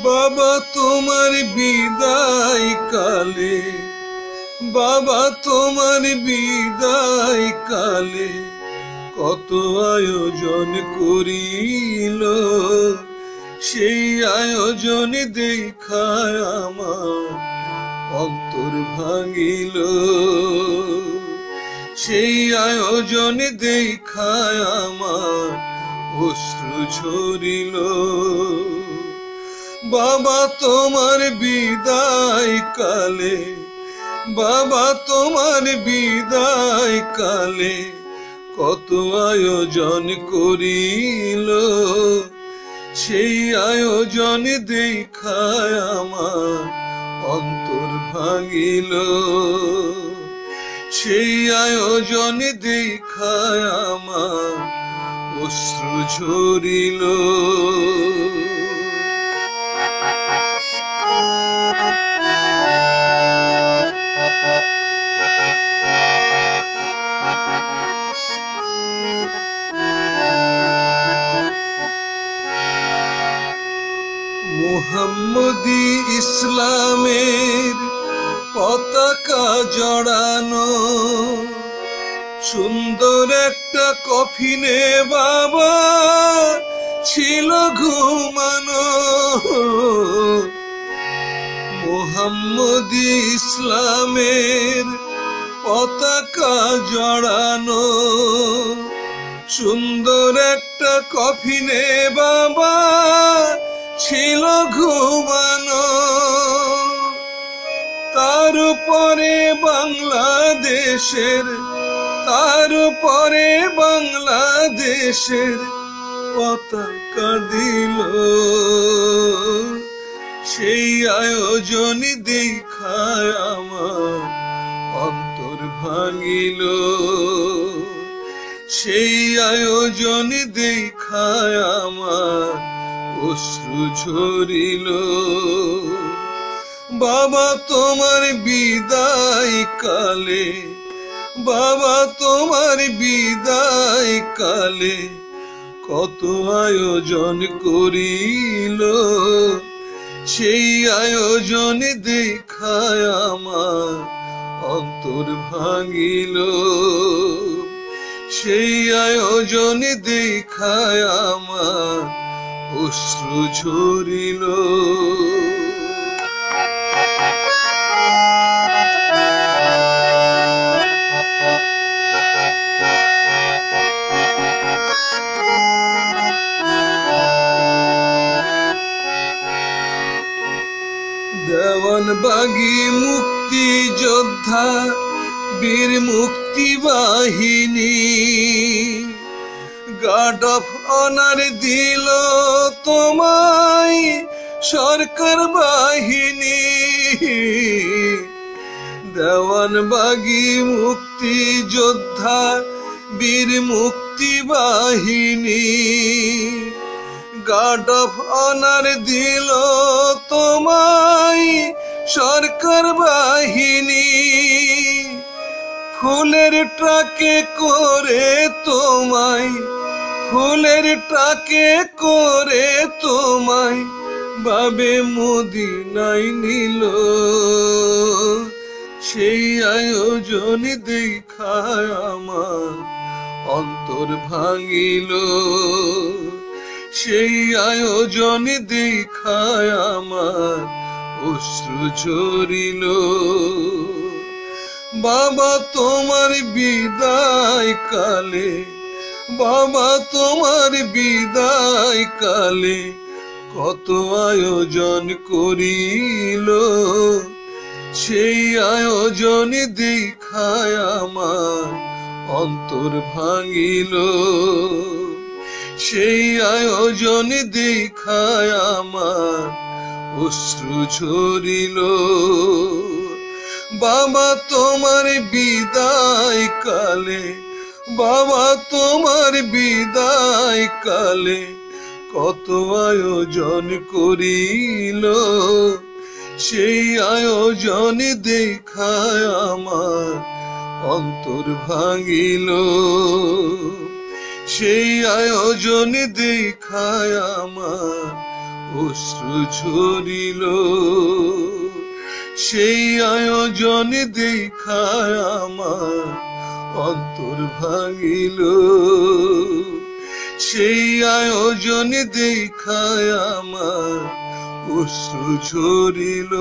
বাবা তোমার বিদায় কালে, বাবা তোমার বিদায় কালে কত আয়োজন করিল, সেই আয়োজন দেখায় আমার অন্তর ভাঙিল, সেই আয়োজন দেখায় আমার অশ্রু ঝরিল। বাবা তোমার বিদায় কালে, বাবা তোমার বিদায় কালে কত আয়োজন করিল, সেই আয়োজন দেখায় আমার অন্তর ভাঙিল, সেই আয়োজন দেখায় আমার অশ্রু ঝরিল। মুহাম্মদী ইসলামের পতাকা জড়ানো সুন্দর একটা কফিনে বাবা ছিল ঘুমানো। মুহাম্মদী ইসলামের পতাকা জড়ানো সুন্দর একটা কফিনে বাবা ছিল ঘুমানো। তার উপরে বাংলাদেশের, তার উপরে বাংলাদেশের পতাকা দিল, সেই আয়োজন দেখায় আমার অন্তর ভাঙিল, সেই আয়োজন দেখায় আমার অশ্রু ঝরিল। বাবা তোমার বিদায় কালে, বাবা তোমার বিদায় কালে কত আয়োজন করিল, সেই আয়োজন দেখায় আমার অন্তর ভাঙিল, সেই আয়োজন দেখায় আমার অশ্রু ঝরিল। দেওয়ানবাগী মুক্তি যোদ্ধা বীর মুক্তি বাহিনী গার্ড অফ অনার দিল তোমায় সরকার বাহিনী। দেওয়ানবাগী মুক্তি যোদ্ধা বীর মুক্তি বাহিনী গার্ড অফ অনার দিল তোমায় সরকার বাহিনী। ফুলের ট্রাকে করে তোমায়, ফুলের ট্রাকে করে তোমায় বাবে মদিনায় নিল, সেই আয়োজন দেখায় আমার অন্তর ভাঙিল, সেই আয়োজন দেখায় আমার অশ্রু ঝরিল। বাবা তোমার বিদায় কালে, বাবা তোমার বিদায় কালে কত আয়োজন করিল, সেই আয়োজন দেখায় আমার অন্তর ভাঙিল, সেই আয়োজন দেখায় আমার অশ্রু ঝরিল। বাবা তোমার বিদায় কালে, বাবা তোমার বিদায় কালে কত আয়োজন করিল, সেই আয়োজন দেখায় আমার অন্তর ভাঙিল, সেই আয়োজন দেখায় আমার অশ্রু ঝরিল। সেই আয়োজন দেখায় আমার অন্তর ভাঙিল। সেই আয়োজন দেখায় আমার অশ্রু ঝরিল।